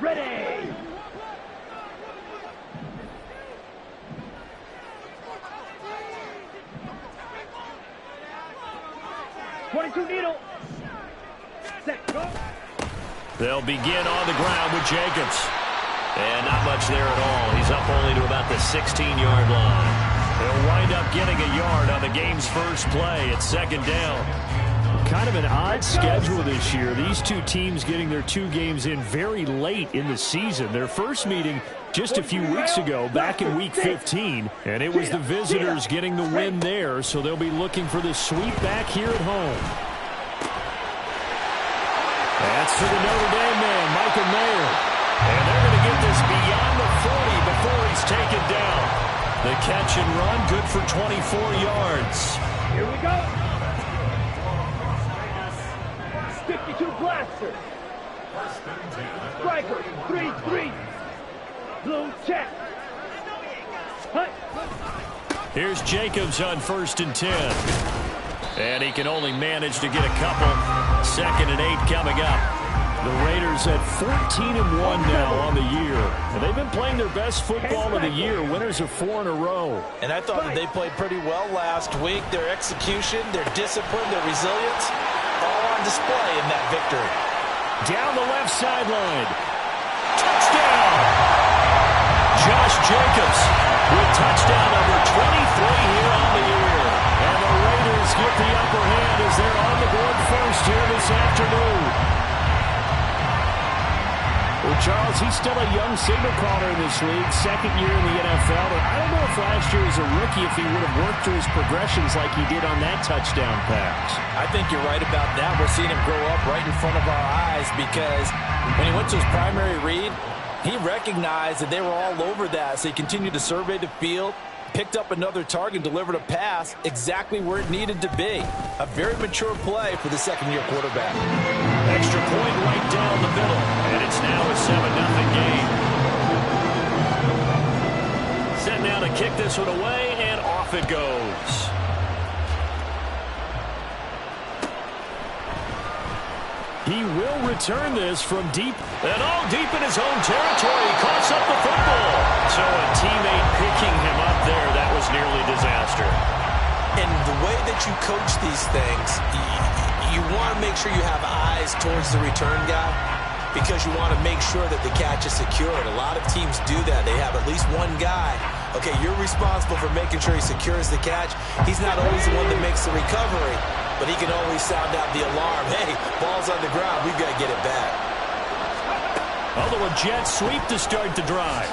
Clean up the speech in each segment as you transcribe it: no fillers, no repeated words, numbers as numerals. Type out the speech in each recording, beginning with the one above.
Ready. .22 needle. Set, go. They'll begin on the ground with Jacobs. And not much there at all. He's up only to about the 16-yard line. They'll wind up getting a yard on the game's first play. It's second down. Kind of an odd schedule this year. These two teams getting their two games in very late in the season. Their first meeting just a few weeks ago, back in Week 15. And it was the visitors getting the win there, so they'll be looking for the sweep back here at home. That's for the Notre Dame man, Michael Mayer. And they're going to get this beyond the 40 before he's taken down. The catch and run, good for 24 yards. Here we go. 52 blaster. Striker, 3-3. Blue check. Hut. Here's Jacobs on 1st and 10. And he can only manage to get a couple. 2nd and 8 coming up. The Raiders at 14-1 now on the year. And they've been playing their best football of the year. Winners of 4 in a row. And I thought that they played pretty well last week. Their execution, their discipline, their resilience, all on display in that victory. Down the left sideline. Touchdown! Josh Jacobs with touchdown number 23 here on the year. And the Raiders get the upper hand as they're on the board first here this afternoon. Well, Charles, he's still a young signal caller in this league, 2nd year in the NFL. And I don't know if last year as a rookie if he would have worked through his progressions like he did on that touchdown pass. I think you're right about that. We're seeing him grow up right in front of our eyes because when he went to his primary read, he recognized that they were all over that, so he continued to survey the field, picked up another target, delivered a pass exactly where it needed to be. A very mature play for the 2nd-year quarterback. Extra point right down the middle, and it's now a 7-0 game. Set now to kick this one away, and off it goes. He will return this from deep, and all deep in his own territory. Coughs up the football. So a teammate picking him up there, that was nearly disaster. And the way that you coach these things, you want to make sure you have eyes towards the return guy because you want to make sure that the catch is secured. A lot of teams do that. They have at least one guy. Okay, you're responsible for making sure he secures the catch. He's not always the one that makes the recovery, but he can always sound out the alarm. Hey, ball's on the ground. We've got to get it back. Although a jet sweep to start the drive.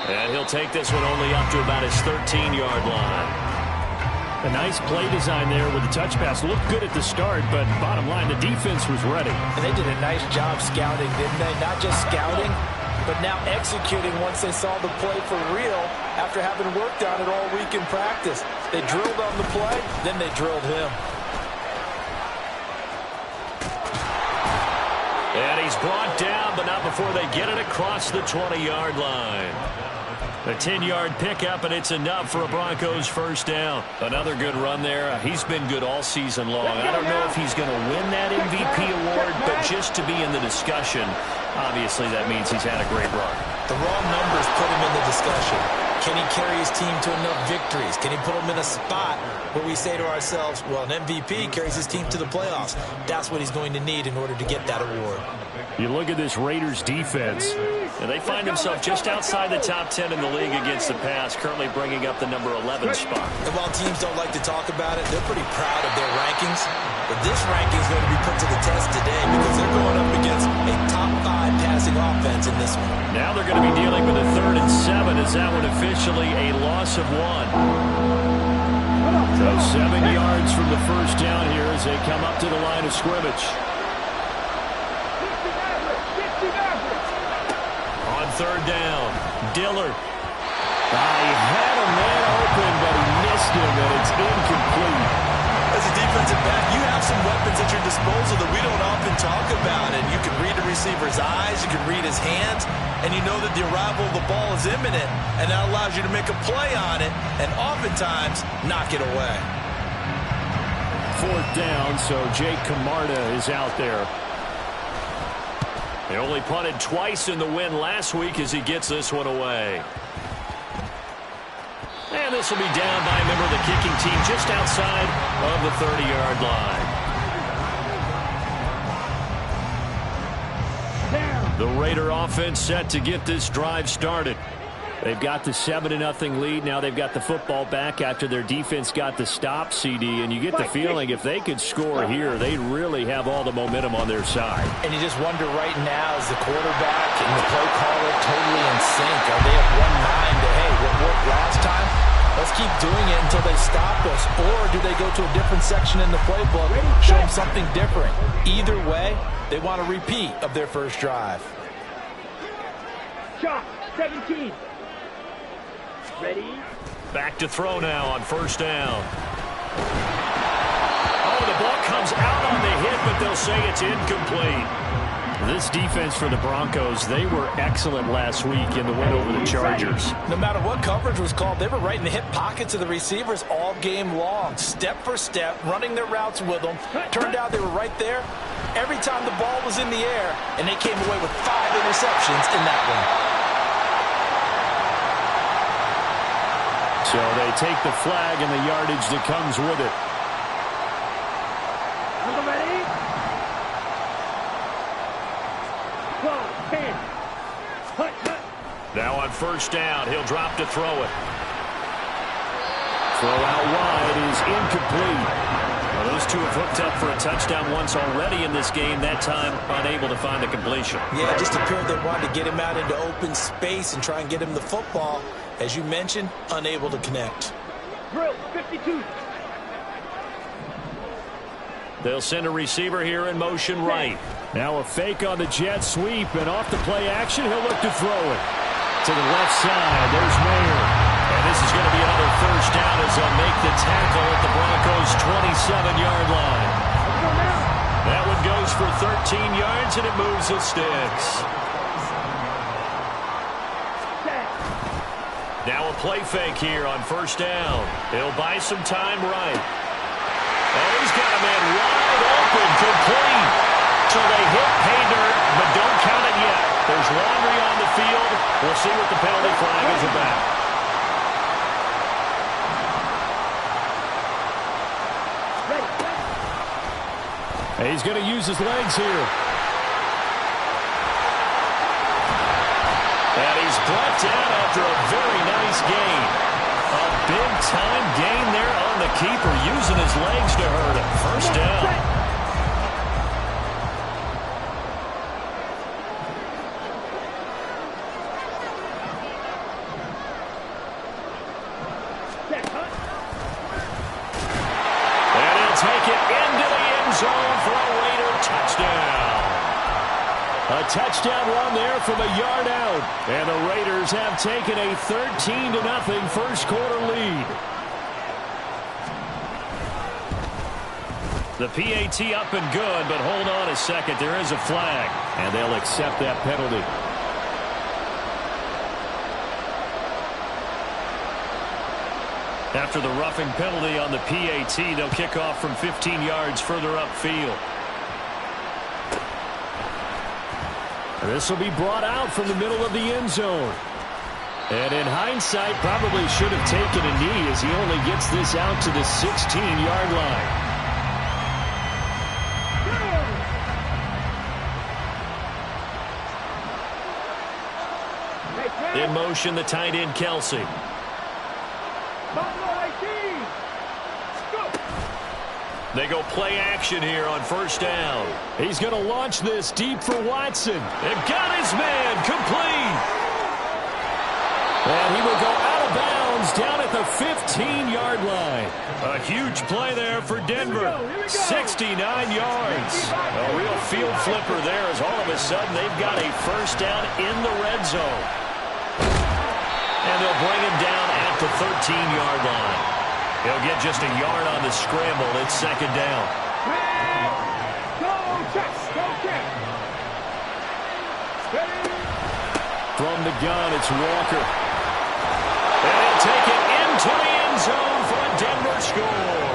And he'll take this one only up to about his 13-yard line. A nice play design there with the touch pass. Looked good at the start, but bottom line, the defense was ready. And they did a nice job scouting, didn't they? Not just scouting, but now executing once they saw the play for real after having worked on it all week in practice. They drilled on the play, then they drilled him. And he's brought down, but not before they get it across the 20-yard line. A 10-yard pickup, and it's enough for a Broncos first down. Another good run there. He's been good all season long. I don't know if he's going to win that MVP award, but just to be in the discussion, obviously that means he's had a great run. The raw numbers put him in the discussion. Can he carry his team to enough victories? Can he put them in a spot where we say to ourselves, well, an MVP carries his team to the playoffs. That's what he's going to need in order to get that award. You look at this Raiders defense, and they find themselves just outside the top 10 in the league against the pass, currently bringing up the number 11 spot. And while teams don't like to talk about it, they're pretty proud of their rankings. But this ranking is going to be put to the test today because they're going up against a top 5 passing offense in this one. Now they're going to be dealing with a 3rd and 7. Is that one officially a loss of 1? So 7 yards from the first down here as they come up to the line of scrimmage. On 3rd down, Dillard. He had a man open, but he missed him, and it's incomplete. As a defensive back, you have some weapons at your disposal that we don't often talk about. And you can read the receiver's eyes, you can read his hands, and you know that the arrival of the ball is imminent. And that allows you to make a play on it and oftentimes knock it away. 4th down, so Jake Camarda is out there. They only punted twice in the win last week as he gets this one away. And this will be down by a member of the kicking team just outside of the 30-yard line. The Raider offense set to get this drive started. They've got the 7-0 lead. Now they've got the football back after their defense got the stop, CD. And you get the feeling if they could score here, they really have all the momentum on their side. And you just wonder right now, is the quarterback and the play caller totally in sync? Are they of one mind to, hey, what worked last time? Let's keep doing it until they stop us. Or do they go to a different section in the playbook, show them something different? Either way, they want a repeat of their first drive. Shot, 17. Ready? Back to throw now on first down. Oh, the ball comes out on the hit, but they'll say it's incomplete. This defense for the Broncos, they were excellent last week in the win over the Chargers. No matter what coverage was called, they were right in the hip pockets of the receivers all game long. Step for step, running their routes with them. Turned out they were right there every time the ball was in the air, and they came away with 5 interceptions in that one. So they take the flag and the yardage that comes with it. Ready? 12, 10. Hut, hut. Now on first down, he'll drop to throw it. Throw out wide is incomplete. Well, those two have hooked up for a touchdown once already in this game, that time unable to find a completion. Yeah, it just appeared they wanted to get him out into open space and try and get him the football. As you mentioned, unable to connect. Drill, 52. They'll send a receiver here in motion right. Now a fake on the jet sweep, and off the play action, he'll look to throw it. To the left side, there's Mayer. And this is going to be another first down as they'll make the tackle at the Broncos' 27-yard line. That one goes for 13 yards, and it moves the sticks. Now a play fake here on first down. He'll buy some time right. Oh, he's got a man wide open, complete. So they hit pay dirt, but don't count it yet. There's laundry on the field. We'll see what the penalty flag is about. He's going to use his legs here. And he's brought down after a very nice gain. A big-time gain there on the keeper, using his legs to hurt him. First down. And he'll take it into the end zone for a Raider touchdown. A touchdown run there from a yard out. And the Raiders have taken a 13-0 first quarter lead. The PAT up and good, but hold on a second. There is a flag. And they'll accept that penalty. After the roughing penalty on the PAT, they'll kick off from 15 yards further upfield. This will be brought out from the middle of the end zone. And in hindsight, probably should have taken a knee as he only gets this out to the 16-yard line. In motion, the tight end, Kelsey. They go play action here on first down. He's going to launch this deep for Watson. They've got his man complete. And he will go out of bounds down at the 15-yard line. A huge play there for Denver. 69 yards. A real field flipper there as all of a sudden they've got a first down in the red zone. And they'll bring him down at the 13-yard line. He'll get just a yard on the scramble. It's second down. From the gun, it's Walker. And he'll take it into the end zone for a Denver score.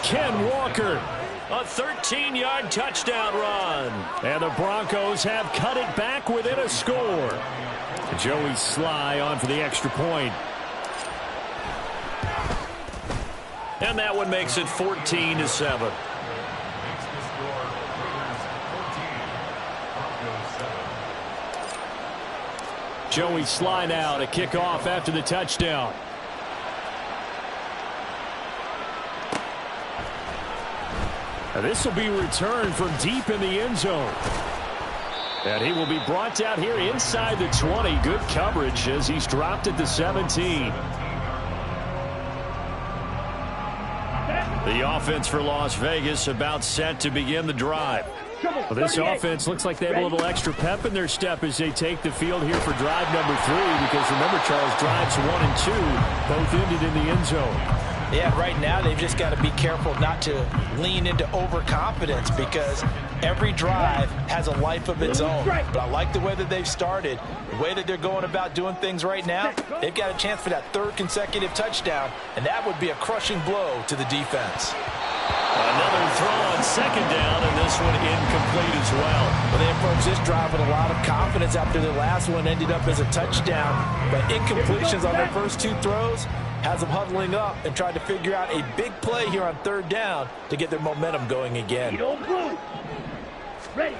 Ken Walker A 13-yard touchdown run. And the Broncos have cut it back within a score. Joey Sly on for the extra point. And that one makes it 14-7. Joey Sly now to kick off after the touchdown. This will be returned from deep in the end zone. And he will be brought down here inside the 20. Good coverage as he's dropped at the 17. The offense for Las Vegas about set to begin the drive. Well, this offense looks like they have a little extra pep in their step as they take the field here for drive number 3. Because remember, Charles, drives 1 and 2 both ended in the end zone. Yeah, right now they've just got to be careful not to lean into overconfidence because every drive has a life of its own. But I like the way that they've started, the way that they're going about doing things right now. They've got a chance for that 3rd consecutive touchdown, and that would be a crushing blow to the defense. Another throw on 2nd down, and this one incomplete as well. Well, they approached this drive with a lot of confidence after their last one ended up as a touchdown. But incompletions on their first 2 throws has them huddling up and trying to figure out a big play here on 3rd down to get their momentum going again. Ready.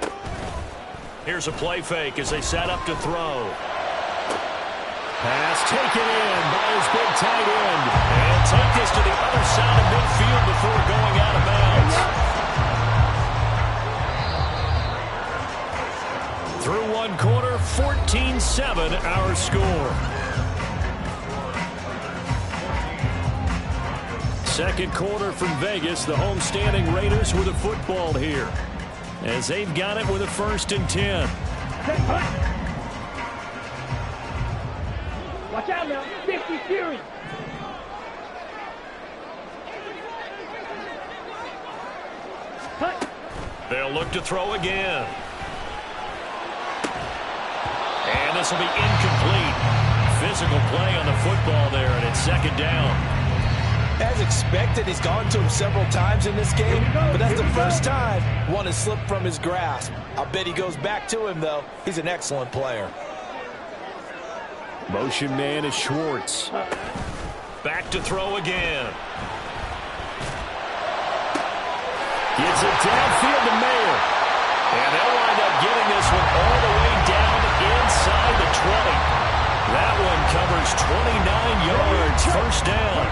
Here's a play fake as they set up to throw. Pass taken in by his big tight end. And take this to the other side of midfield before going out of bounds. Through 1 quarter, 14-7 our score. 2nd quarter from Vegas. The homestanding Raiders with a football here as they've got it with a 1st and 10. Watch out now. 50 series. They'll look to throw again. And this will be incomplete. Physical play on the football there, and it's 2nd down. As expected, he's gone to him several times in this game, but that's the first time one has slipped from his grasp. I'll bet he goes back to him, though. He's an excellent player. Motion man is Schwartz. Back to throw again. Gets it downfield to Mayer. And they'll wind up getting this one all the way down inside the 20. That one covers 29 yards. 1st down.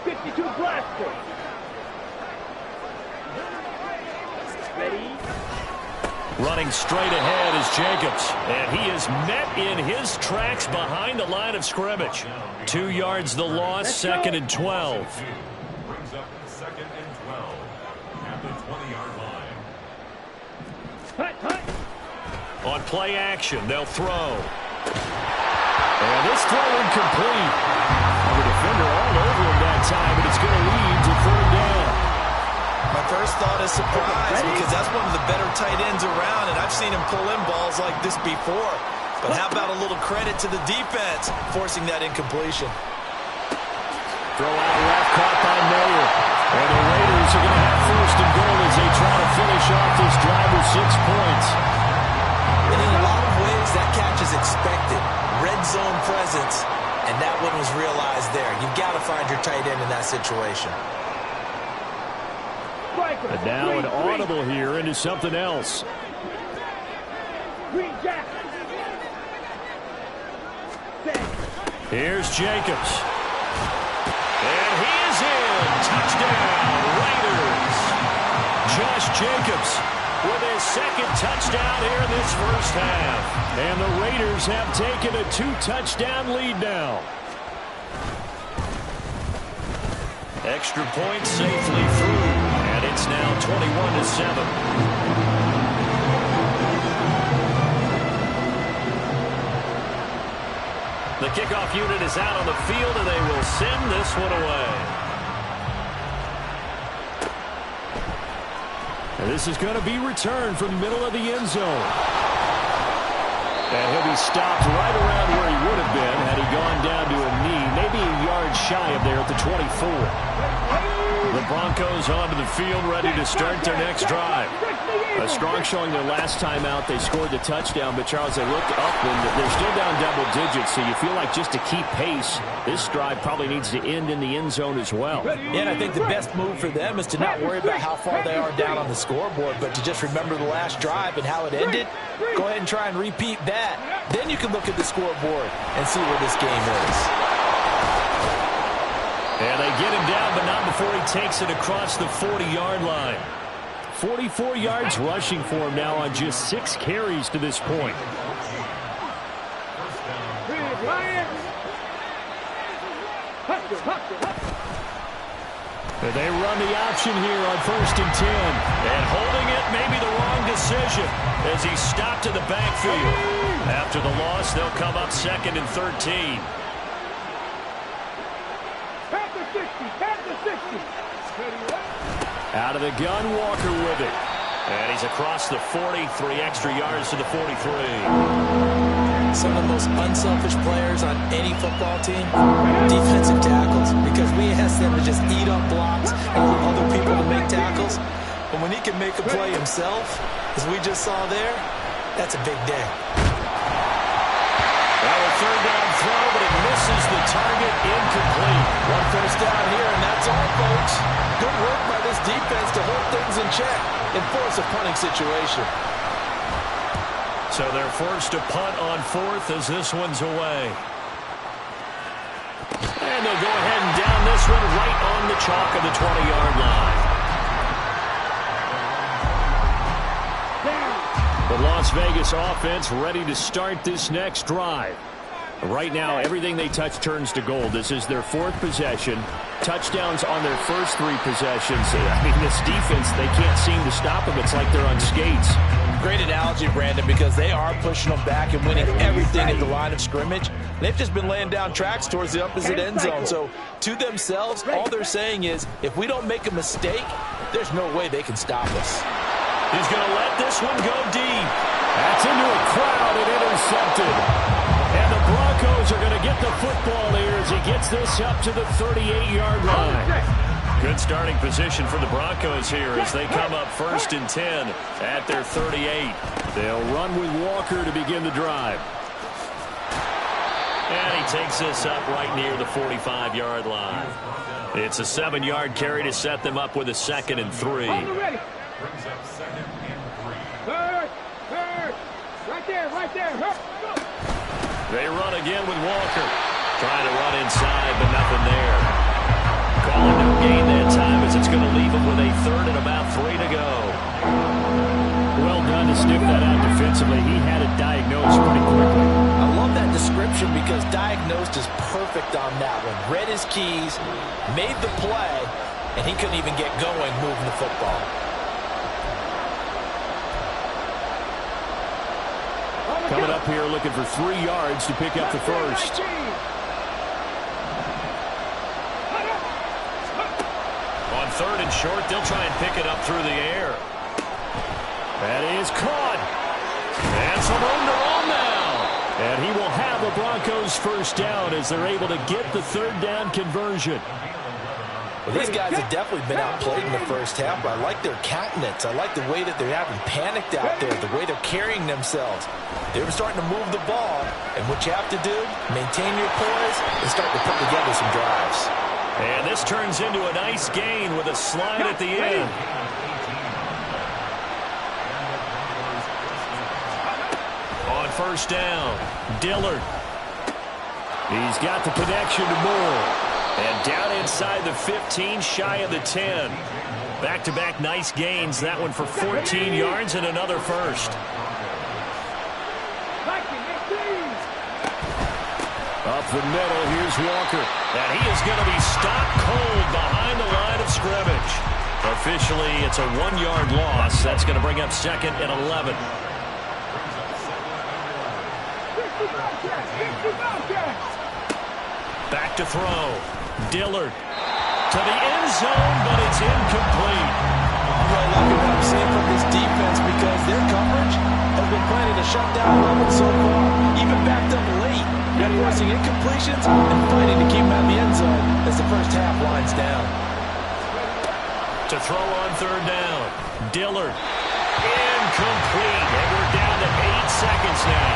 52 blaster. Ready. Running straight ahead is Jacobs. And he is met in his tracks behind the line of scrimmage. 2 yards the loss, 2nd and 12. Brings up 2nd and 12 at the 20-yard line. On play action, they'll throw. And this throw incomplete. The defender all over him that time, but it's going to lead to 3rd down. My first thought is surprise because that's one of the better tight ends around, and I've seen him pull in balls like this before. But how about a little credit to the defense forcing that incompletion? Throw out left, caught by Mayer. And the Raiders are going to have 1st and goal as they try to finish off this drive with 6 points. And in a lot of ways, that catch is expected. Red zone presence, and that one was realized there. You've got to find your tight end in that situation. And now an audible here into something else. Here's Jacobs. And he is in. Touchdown, Raiders. Josh Jacobs with his 2nd touchdown here in this 1st half. And the Raiders have taken a 2-touchdown lead now. Extra point safely through. And it's now 21-7. The kickoff unit is out on the field, and they will send this one away. And this is going to be returned from the middle of the end zone. And he'll be stopped right around where he would have been had he gone down to a knee, maybe a yard shy of there at the 24. The Broncos onto the field, ready to start their next drive. A strong showing their last time out. They scored the touchdown, but Charles, they looked up and they're still down double digits, so you feel like just to keep pace, this drive probably needs to end in the end zone as well. Yeah, and I think the best move for them is to not worry about how far they are down on the scoreboard, but to just remember the last drive and how it ended. Go ahead and try and repeat that. Then you can look at the scoreboard and see where this game is. And they get him down, but not before he takes it across the 40-yard line. 44 yards rushing for him now on just 6 carries to this point. They run the option here on 1st and 10. And holding it may be the wrong decision as he stopped in the backfield. After the loss, they'll come up 2nd and 13. Out of the gun, Walker with it. And he's across the 40, 3 extra yards to the 43. Some of the most unselfish players on any football team, defensive tackles, because we ask them to just eat up blocks and allow other people to make tackles. But when he can make a play himself, as we just saw there, that's a big day. Well, a 3rd down throw, but it misses the target, incomplete. 1 first down here, and that's all, folks. Good work by this defense to hold things in check and force a punting situation. So they're forced to punt on 4th as this one's away. And they'll go ahead and down this one right on the chalk of the 20-yard line. The Las Vegas offense ready to start this next drive. Right now, everything they touch turns to gold. This is their 4th possession. Touchdowns on their first 3 possessions. I mean, this defense, they can't seem to stop them. It's like they're on skates. Great analogy, Brandon, because they are pushing them back and winning everything at the line of scrimmage. They've just been laying down tracks towards the opposite end zone. So, to themselves, all they're saying is, if we don't make a mistake, there's no way they can stop us. He's going to let this one go deep. That's into a crowd and intercepted. And the Broncos are going to get the football here as he gets this up to the 38-yard line. Good starting position for the Broncos here as they come up 1st and 10 at their 38. They'll run with Walker to begin the drive. And he takes this up right near the 45-yard line. It's a 7-yard carry to set them up with a 2nd and 3. Brings up 2nd and 3. Right there. They run again with Walker. Trying to run inside, but nothing there. Calling no gain that time as it's going to leave them with a 3rd and about 3 to go. Well done to sniff that out defensively. He had it diagnosed pretty quickly. I love that description because diagnosed is perfect on that one. Read his keys, made the play, and he couldn't even get going moving the football. Coming up here looking for 3 yards to pick up the first. On 3rd and short, they'll try and pick it up through the air. That is caught. And some room to run now. And he will have the Broncos first down as they're able to get the 3rd down conversion. Well, these guys have definitely been outplayed in the first half, but I like their countenance. I like the way that they're having panicked out there, the way they're carrying themselves. They're starting to move the ball, and what you have to do, maintain your poise and start to put together some drives. And this turns into a nice gain with a slide at the end. On 1st down, Dillard. He's got the connection to Moore. And down inside the 15, shy of the 10. Back-to-back nice gains. That one for 14 yards and another first. Up the middle, here's Walker. And he is going to be stopped cold behind the line of scrimmage. Officially, it's a 1-yard loss. That's going to bring up 2nd and 11. Back to throw. Dillard to the end zone, but it's incomplete. Well, liking what I'm seeing from this defense because their coverage has been playing at a shutdown level so far, even backed up late. They're forcing incompletions and fighting to keep them out of the end zone as the first half winds down. To throw on third down, Dillard. Incomplete. And we're down to 8 seconds now.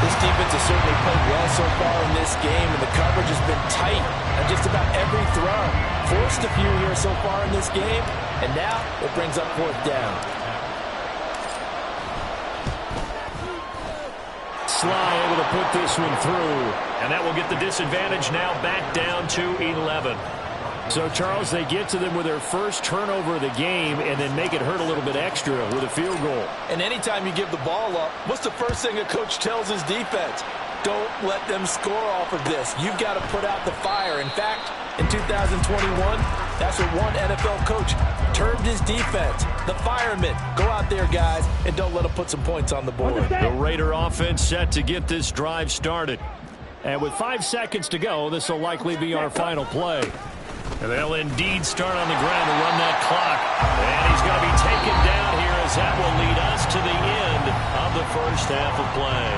This defense has certainly played well so far in this game, and the coverage has been tight on just about every throw. Forced a few here so far in this game, and now it brings up fourth down. Sly able to put this one through, and that will get the disadvantage now back down to 11. So, Charles, they get to them with their first turnover of the game and then make it hurt a little bit extra with a field goal. And anytime you give the ball up, what's the first thing a coach tells his defense? Don't let them score off of this. You've got to put out the fire. In fact, in 2021, that's what one NFL coach termed his defense. The firemen. Go out there, guys, and don't let them put some points on the board. The Raider offense set to get this drive started. And with 5 seconds to go, this will likely be our final play. And they'll indeed start on the ground to run that clock. And he's going to be taken down here as that will lead us to the end of the first half of play.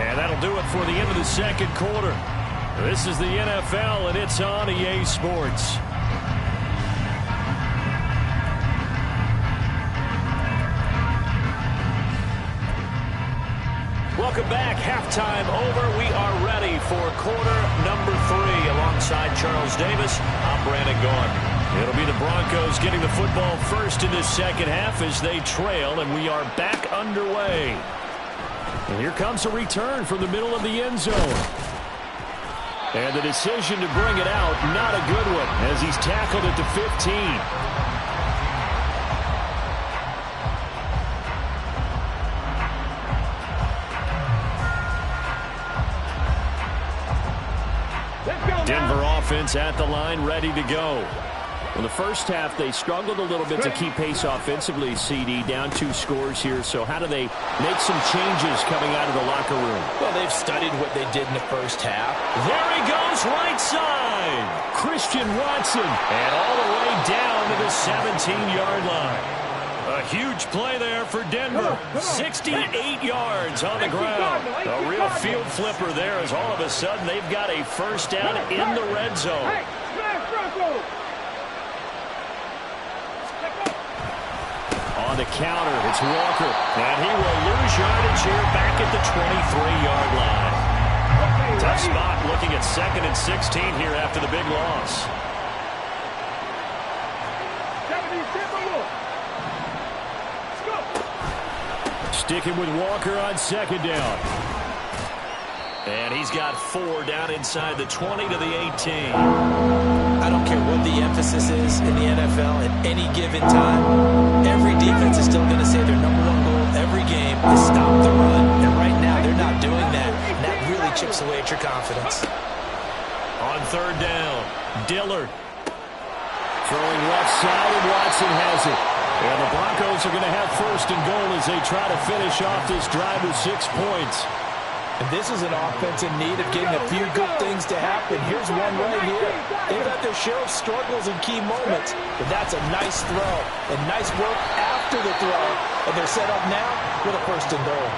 And that'll do it for the end of the second quarter. This is the NFL, and it's on EA Sports. Welcome back. Halftime over. We are ready for quarter number 3. Alongside Charles Davis, I'm Brandon Gaudin. It'll be the Broncos getting the football first in this second half as they trail, and we are back underway. And here comes a return from the middle of the end zone. And the decision to bring it out, not a good one, as he's tackled at the 15. Denver offense at the line, ready to go. In the first half, they struggled a little bit to keep pace offensively, CD, down 2 scores here. So how do they make some changes coming out of the locker room? Well, they've studied what they did in the first half. There he goes, right side. Christian Watson. And all the way down to the 17-yard line. A huge play there for Denver. 68 yards on the ground. A real field flipper there as all of a sudden they've got a first down in the red zone. On the counter, it's Walker. And he will lose yardage here back at the 23-yard line. Tough spot looking at 2nd and 16 here after the big loss. Sticking with Walker on 2nd down. And he's got 4 down inside the 20 to the 18. I don't care what the emphasis is in the NFL at any given time. Every defense is still going to say their number 1 goal every game is stop the run. And right now, they're not doing that. And that really chips away at your confidence. On 3rd down, Dillard. Throwing left side, and Watson has it. And the Broncos are going to have 1st and goal as they try to finish off this drive with 6 points. And this is an offense in need of getting a few good things to happen. Here's one right here. They've had their share of struggles in key moments, but that's a nice throw and nice work after the throw. And they're set up now with a 1st and goal.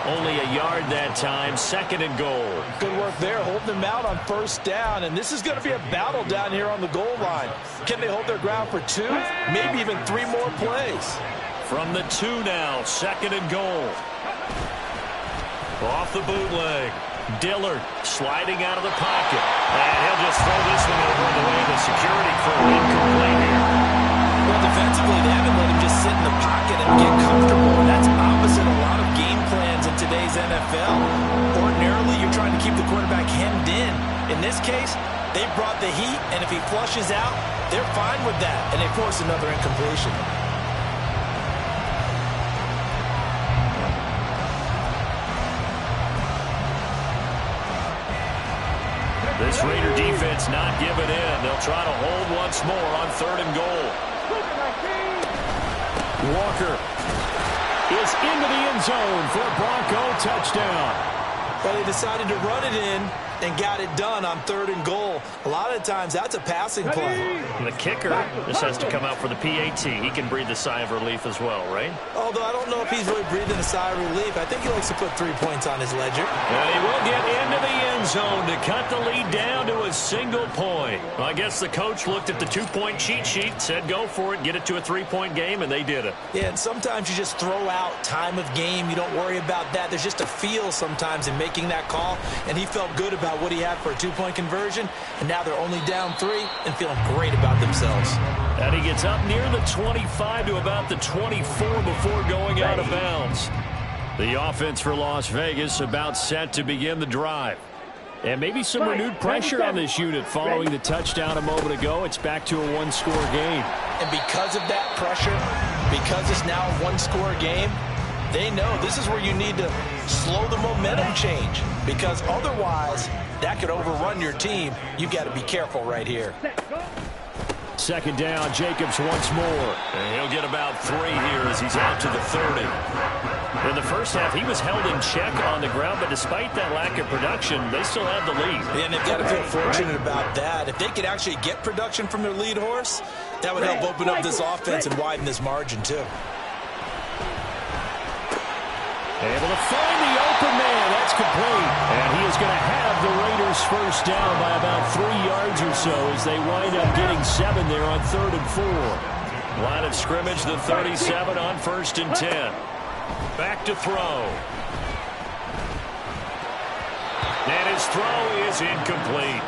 Only a yard that time, 2nd and goal. Good work there, holding them out on 1st down. And this is going to be a battle down here on the goal line. Can they hold their ground for 2, maybe even 3 more plays? From the 2 now, 2nd and goal. Off the bootleg. Dillard sliding out of the pocket. And he'll just throw this one over the way of the security crew. Incomplete here. Well, defensively, they haven't let him just sit in the pocket and get comfortable. That's opposite a lot of game plans in today's NFL. Ordinarily, you're trying to keep the quarterback hemmed in. In this case, they brought the heat, and if he flushes out, they're fine with that, and they force another incompletion. This Raider defense not giving in. They'll try to hold once more on 3rd and goal. Walker is into the end zone for a Bronco touchdown. Well, they decided to run it in and got it done on 3rd and goal. A lot of times, that's a passing play. And the kicker just has to come out for the PAT. He can breathe a sigh of relief as well, right? Although I don't know if he's really breathing a sigh of relief. I think he likes to put 3 points on his ledger. And he will get into the end zone to cut the lead down to a single point. Well, I guess the coach looked at the 2-point cheat sheet, said go for it, get it to a 3-point game, and they did it. Yeah, and sometimes you just throw out time of game. You don't worry about that. There's just a feel sometimes in making that call, and he felt good about what he had for a 2-point conversion, and now they're only down 3 and feeling great about themselves. And he gets up near the 25 to about the 24 before going out of bounds. The offense for Las Vegas about set to begin the drive. And maybe some renewed pressure on this unit following the touchdown a moment ago. It's back to a 1-score game. And because of that pressure, because it's now a 1-score game, they know this is where you need to slow the momentum change, because otherwise that could overrun your team. You've got to be careful right here. 2nd down, Jacobs once more. And he'll get about 3 here as he's out to the 30. In the first half, he was held in check on the ground, but despite that lack of production, they still have the lead. And they've got to feel fortunate about that. If they could actually get production from their lead horse, that would help open up this offense and widen this margin too. Able to find the open man. That's complete. And he is going to have the Raiders first down by about 3 yards or so as they wind up getting 7 there on 3rd and 4. Line of scrimmage, the 37 on 1st and 10. Back to throw. And his throw is incomplete.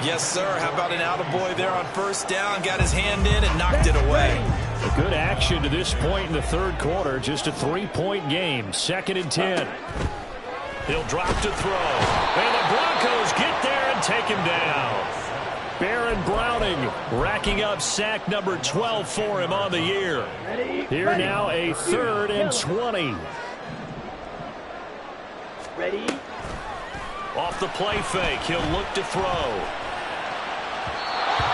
Yes, sir. How about an attaboy there on 1st down? Got his hand in and knocked it away. A good action to this point in the 3rd quarter. Just a 3-point game. 2nd and 10. He'll drop to throw. And the Broncos get there and take him down. Baron Browning racking up sack number 12 for him on the year. Here now a 3rd and 20. Ready? Off the play fake. He'll look to throw.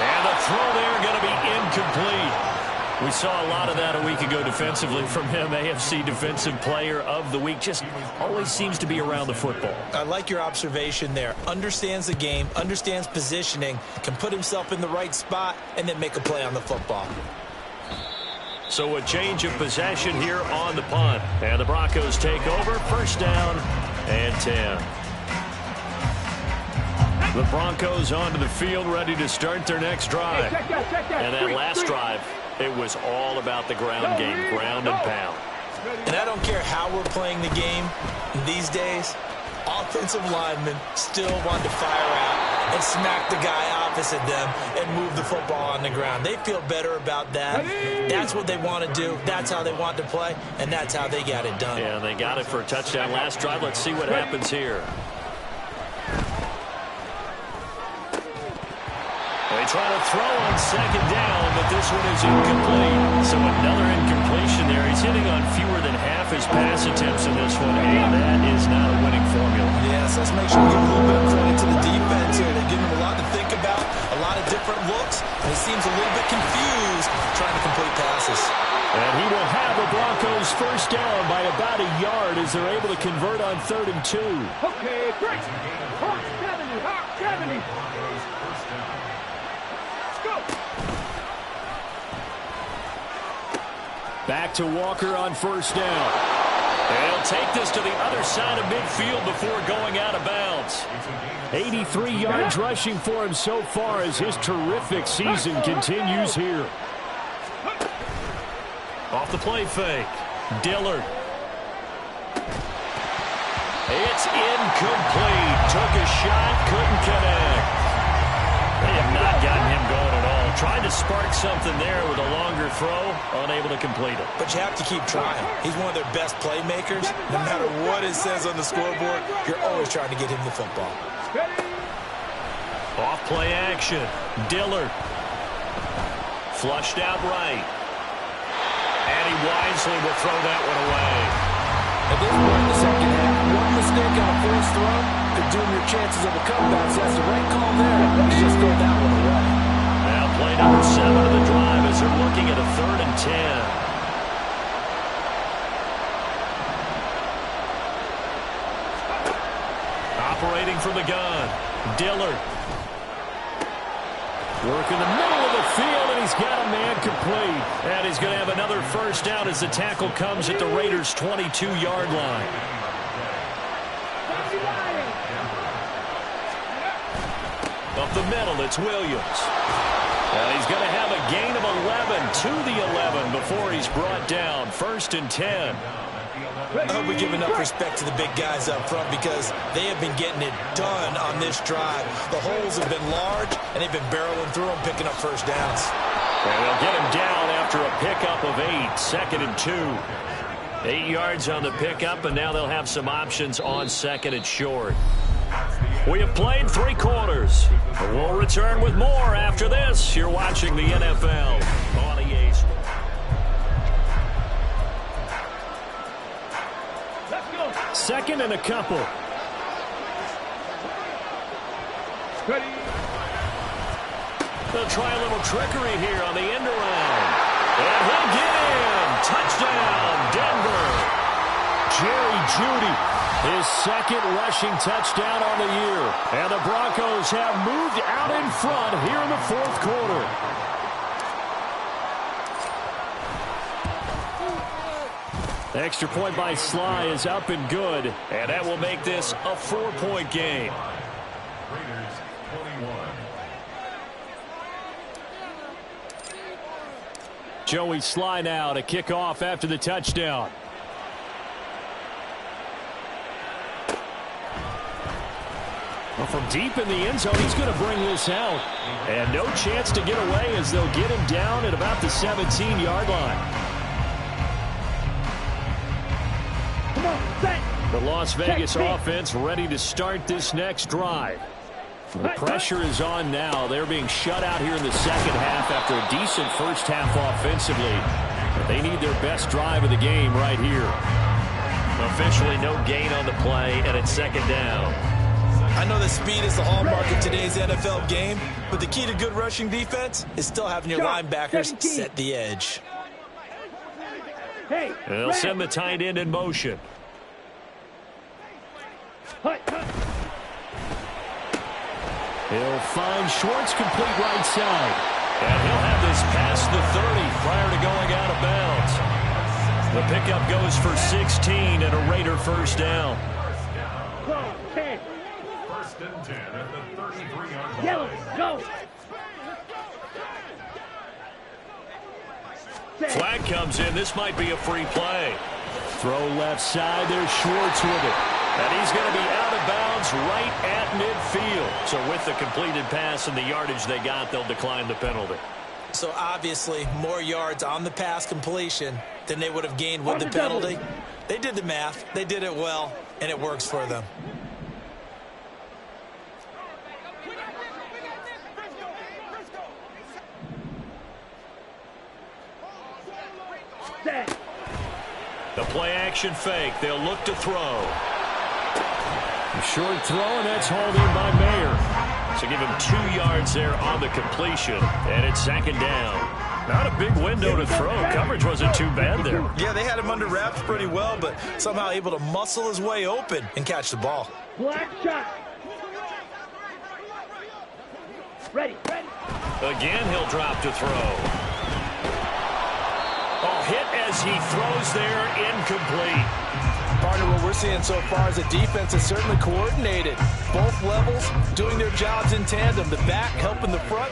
And the throw there going to be incomplete. We saw a lot of that a week ago defensively from him. AFC Defensive Player of the Week. Just always seems to be around the football. I like your observation there. Understands the game, understands positioning, can put himself in the right spot, and then make a play on the football. So a change of possession here on the punt. And the Broncos take over. 1st down and 10. The Broncos onto the field, ready to start their next drive. And that last drive, it was all about the ground game, ground and pound. And I don't care how we're playing the game these days, offensive linemen still want to fire out and smack the guy opposite them and move the football on the ground. They feel better about that. That's what they want to do. That's how they want to play, and that's how they got it done. Yeah, they got it for a touchdown last drive. Let's see what happens here. They try to throw on 2nd down, but this one is incomplete. So another incompletion there. He's hitting on fewer than half his pass attempts in this one, and that is not a winning formula. Yes, let's make sure we give a little bit of credit to the defense here. They're giving him a lot to think about, a lot of different looks, and he seems a little bit confused trying to complete passes. And he will have the Broncos first down by about a yard as they're able to convert on 3rd and 2. Okay, great. Hawk 70, Hawk 70. Back to Walker on 1st down. And he'll take this to the other side of midfield before going out of bounds. 83 yards rushing for him so far as his terrific season continues here. Off the play fake. Dillard. It's incomplete. Took a shot, couldn't connect. They have not gotten him going at all. Tried to spark something there with a longer throw, unable to complete it. But you have to keep trying. He's one of their best playmakers. No matter what it says on the scoreboard, you're always trying to get him the football. Off play action. Dillard. Flushed out right. And he wisely will throw that one away. At this point in the 2nd half, one mistake on a forced throw could doom your chances of a comeback. So that's the right call there to just throw that one away. Now play number 7 of the drive as they're looking at a 3rd and 10. waiting from the gun. Dillard. Work in the middle of the field, and he's got a man complete. And he's going to have another first down as the tackle comes at the Raiders' 22-yard line. Up the middle, it's Williams. And he's going to have a gain of 11 to the 11 before he's brought down. 1st and 10. I hope we give enough respect to the big guys up front because they have been getting it done on this drive. The holes have been large, and they've been barreling through them, picking up first downs. And they'll get him down after a pickup of 8, 2nd and 2. 8 yards on the pickup, and now they'll have some options on 2nd and short. We have played 3 quarters. We'll return with more after this. You're watching the NFL on EA Sports. Second and a couple. Ready. They'll try a little trickery here on the end around. And he'll get in. Touchdown, Denver. Jerry Jeudy, his 2nd rushing touchdown on the year. And the Broncos have moved out in front here in the 4th quarter. Extra point by Sly is up and good, and that will make this a 4-point game. Raiders 21. Joey Sly now to kick off after the touchdown. Well, from deep in the end zone, he's going to bring this out. And no chance to get away as they'll get him down at about the 17-yard line. The Las Vegas offense ready to start this next drive. The pressure is on now. They're being shut out here in the 2nd half after a decent first half offensively. But they need their best drive of the game right here. Officially no gain on the play, and it's 2nd down. I know that speed is the hallmark of today's NFL game, but the key to good rushing defense is still having your linebackers set the edge. They'll send the tight end in motion. He'll find Schwartz complete right side. And he'll have this past the 30 prior to going out of bounds. The pickup goes for 16 and a Raider first down. 1st and 10 at the 33-yard line. Yellow, go. Flag comes in. This might be a free play. Throw left side. There's Schwartz with it. And he's going to be out of bounds right at midfield. So with the completed pass and the yardage they got, they'll decline the penalty. So obviously more yards on the pass completion than they would have gained with the penalty. They did the math. They did it well, and it works for them. The play action fake. They'll look to throw. A short throw, and that's hauled in by Mayer. So give him 2 yards there on the completion, and it's 2nd down. Not a big window to throw. Coverage wasn't too bad there. Yeah, they had him under wraps pretty well, but somehow able to muscle his way open and catch the ball. Black shot. Ready. Again, he'll drop to throw. Oh, hit as he throws there, incomplete. Partner, what we're seeing so far is the defense is certainly coordinated. Both levels doing their jobs in tandem. The back helping the front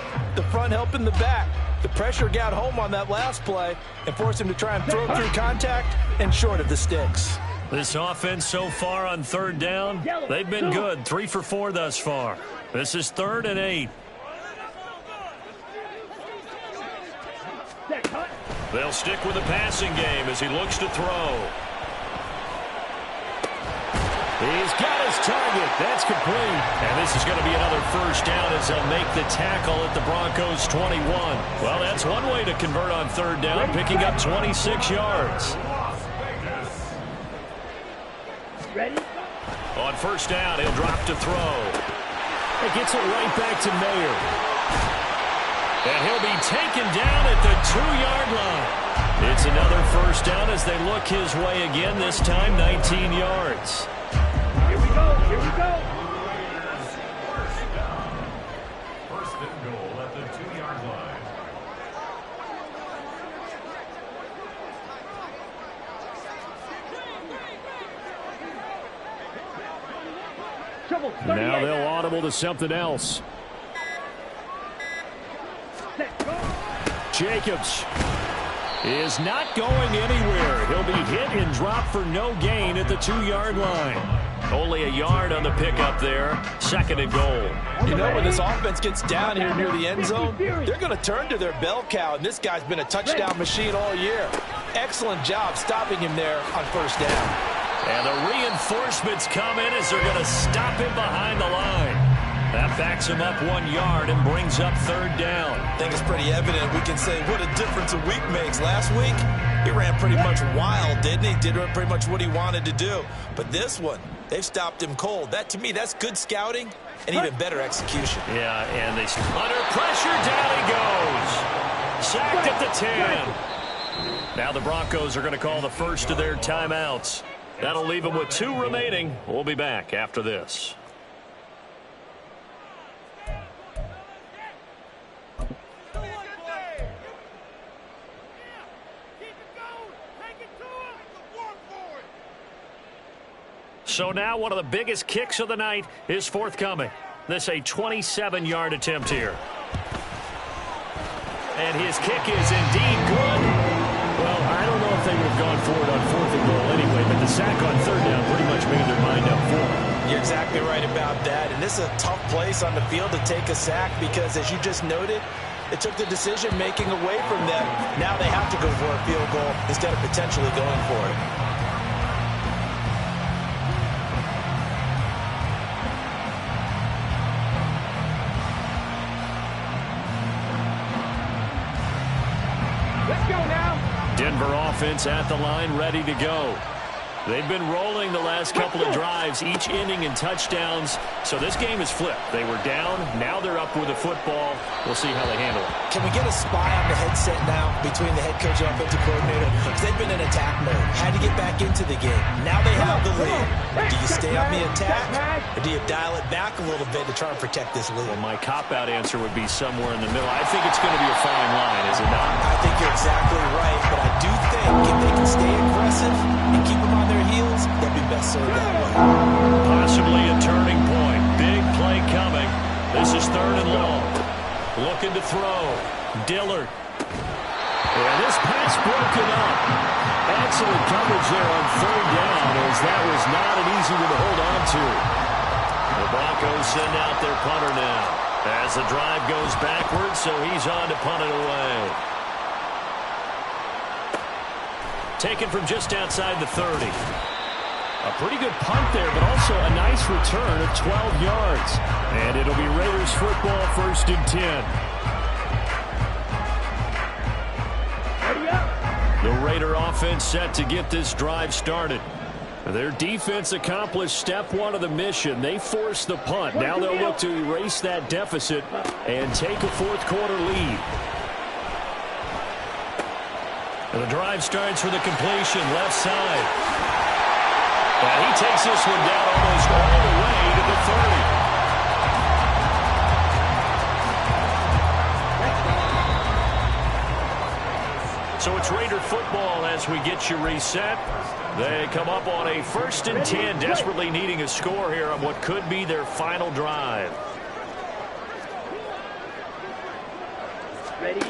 helping the back. The pressure got home on that last play and forced him to try and throw through contact and short of the sticks. This offense so far on 3rd down, they've been good. 3 for 4 thus far. This is 3rd and 8. They'll stick with the passing game as he looks to throw. He's got his target. That's complete. And this is going to be another first down as they'll make the tackle at the Broncos' 21. Well, that's one way to convert on 3rd down, picking up 26 yards. Ready? On 1st down, he'll drop to throw. He gets it right back to Mayer. And he'll be taken down at the 2-yard line. It's another first down as they look his way again, this time 19 yards. Here we go. and goal at the 2-yard line. Now they'll audible to something else. Jacobs is not going anywhere. He'll be hit and dropped for no gain at the 2-yard line. Only a yard on the pickup there. 2nd and goal. You know, when this offense gets down here near the end zone, they're going to turn to their bell cow, and this guy's been a touchdown machine all year. Excellent job stopping him there on 1st down. And the reinforcements come in as they're going to stop him behind the line. That backs him up 1 yard and brings up 3rd down. I think it's pretty evident. We can say what a difference a week makes. Last week, he ran pretty much wild, didn't he? Did pretty much what he wanted to do. But this one, they've stopped him cold. That, to me, that's good scouting and even better execution. Yeah, and they under pressure, down he goes. Sacked at the 10. Now the Broncos are going to call the first of their timeouts. That'll leave them with 2 remaining. We'll be back after this. So now one of the biggest kicks of the night is forthcoming. This a 27-yard attempt here. And his kick is indeed good. Well, I don't know if they would have gone for it on 4th and goal anyway, but the sack on 3rd down pretty much made their mind up for it. You're exactly right about that. And this is a tough place on the field to take a sack because, as you just noted, it took the decision-making away from them. Now they have to go for a field goal instead of potentially going for it. Denver offense at the line, ready to go. They've been rolling the last couple of drives, each inning in touchdowns. So this game is flipped. They were down. Now they're up with the football. We'll see how they handle it. Can we get a spy on the headset now between the head coach and offensive coordinator? Because they've been in attack mode. Had to get back into the game. Now they have the lead. Do you stay on the attack, or do you dial it back a little bit to try and protect this lead? Well, my cop-out answer would be somewhere in the middle. I think it's going to be a fine line, is it not? I think you're exactly right, but I do think if they can stay aggressive and keep them on their heels, they'll be best served that way. Possibly a turning point. Big play coming. This is 3rd and long. Looking to throw. Dillard. And this pass broken up. Excellent coverage there on 3rd down, as that was not an easy one to hold on to. The Broncos send out their punter now as the drive goes backwards, so he's on to punt it away. Taken from just outside the 30. A pretty good punt there, but also a nice return of 12 yards. And it'll be Raiders football, 1st and 10. The Raider offense set to get this drive started. Their defense accomplished step 1 of the mission. They forced the punt. Now they'll look to erase that deficit and take a 4th quarter lead. And the drive starts with a completion left side. And he takes this one down almost all the way to the 30. So it's Raider football as we get you reset. They come up on a 1st and 10, desperately needing a score here on what could be their final drive. Ready?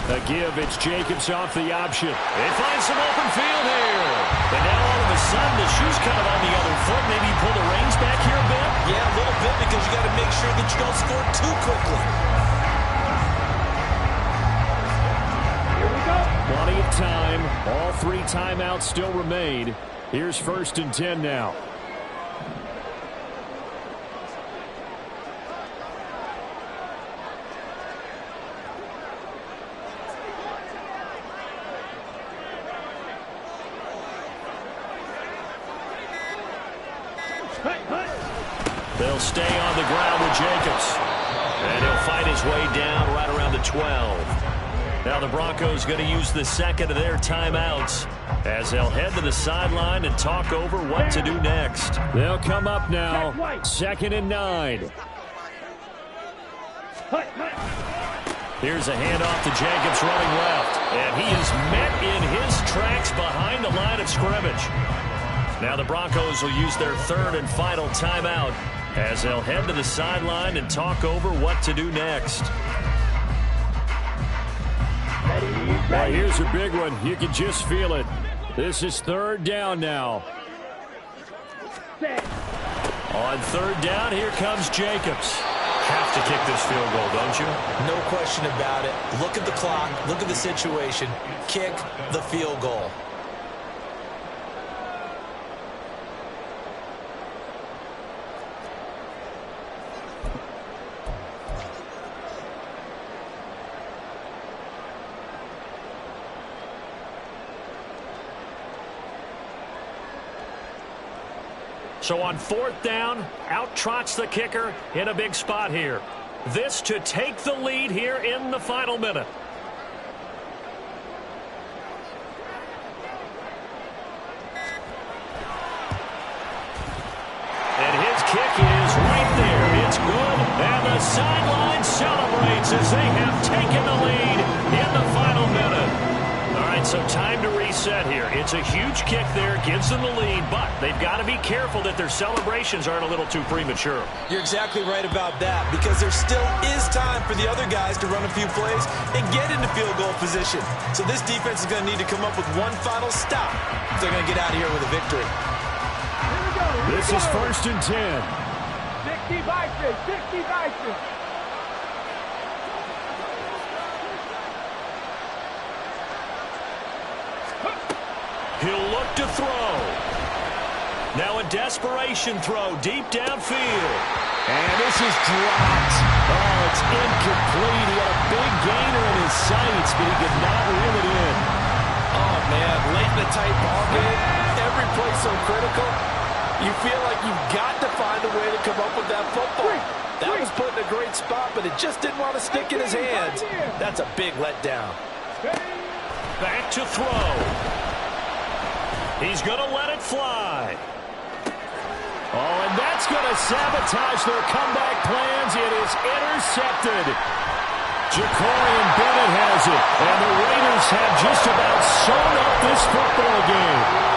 A give, it's Jacobs off the option. They find some open field here. And now all of a sudden the shoe's kind of on the other foot. Maybe you pull the reins back here a bit? Yeah, a little bit, because you got to make sure that you don't score too quickly. Plenty of time. All 3 timeouts still remain. Here's 1st and 10 now. They'll stay on the ground with Jacobs. And he'll fight his way down right around the 12. Now the Broncos going to use the 2nd of their timeouts as they'll head to the sideline and talk over what to do next. They'll come up now, 2nd and 9. Here's a handoff to Jacobs running left. And he is met in his tracks behind the line of scrimmage. Now the Broncos will use their third and final timeout as they'll head to the sideline and talk over what to do next. Well, here's a big one. You can just feel it. This is third down now. On third down, here comes Jacobs. Have to kick this field goal, don't you? No question about it. Look at the clock. Look at the situation. Kick the field goal. So on fourth down, out trots the kicker in a big spot here. This to take the lead here in the final minute. And his kick is right there. It's good. And the sideline celebrates as they have taken the lead in the final minute. All right, so time to reset here. It's a huge kick there, gives them the lead, but they've got to be careful that their celebrations aren't a little too premature. You're exactly right about that, because there still is time for the other guys to run a few plays and get into field goal position. So this defense is going to need to come up with one final stop if they're going to get out of here with a victory. This is first and 10. 60 Vikings, 60 Vikings. He'll look to throw. Now a desperation throw deep downfield. And this is dropped. Oh, it's incomplete. He had a big gainer in his sights, but he could not reel it in. Oh, man, late in the tight ball game, every play so critical. You feel like you've got to find a way to come up with that football. That was put in a great spot, but it just didn't want to stick in his hands. That's a big letdown. Back to throw. He's going to let it fly. Oh, and that's going to sabotage their comeback plans. It is intercepted. Ja'Cory Bennett has it, and the Raiders have just about sewn up this football game.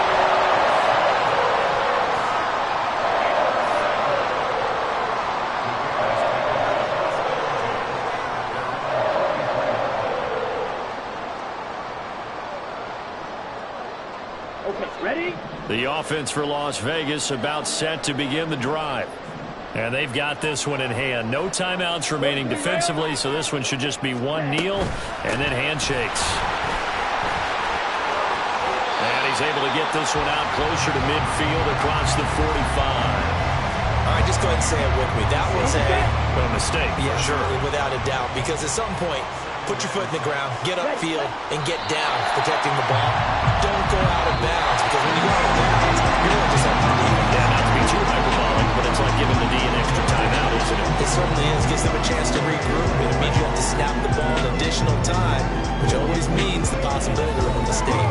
The offense for Las Vegas about set to begin the drive. And they've got this one in hand. No timeouts remaining defensively, so this one should just be one kneel and then handshakes. And he's able to get this one out closer to midfield across the 45. All right, just go ahead and say it with me. That was A mistake, yeah, for sure. Without a doubt, because at some point, put your foot in the ground, get upfield, and get down protecting the ball. Don't go out of bounds, because when you go out of bounds, you're really just up to the defense. Yeah, not to be too hyperbolic, but it's like giving the D an extra timeout, isn't it? It certainly is. Gives them a chance to regroup, and it means you have to snap the ball an additional time, which always means the possibility of a mistake.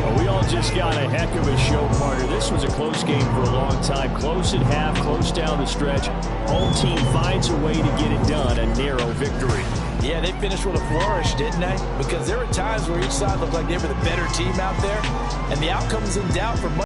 Well, we all just got a heck of a show, partner. This was a close game for a long time. Close at half, close down the stretch. Home team finds a way to get it done. A narrow victory. Yeah, they finished with a flourish, didn't they? Because there were times where each side looked like they were the better team out there, and the outcome's in doubt for much.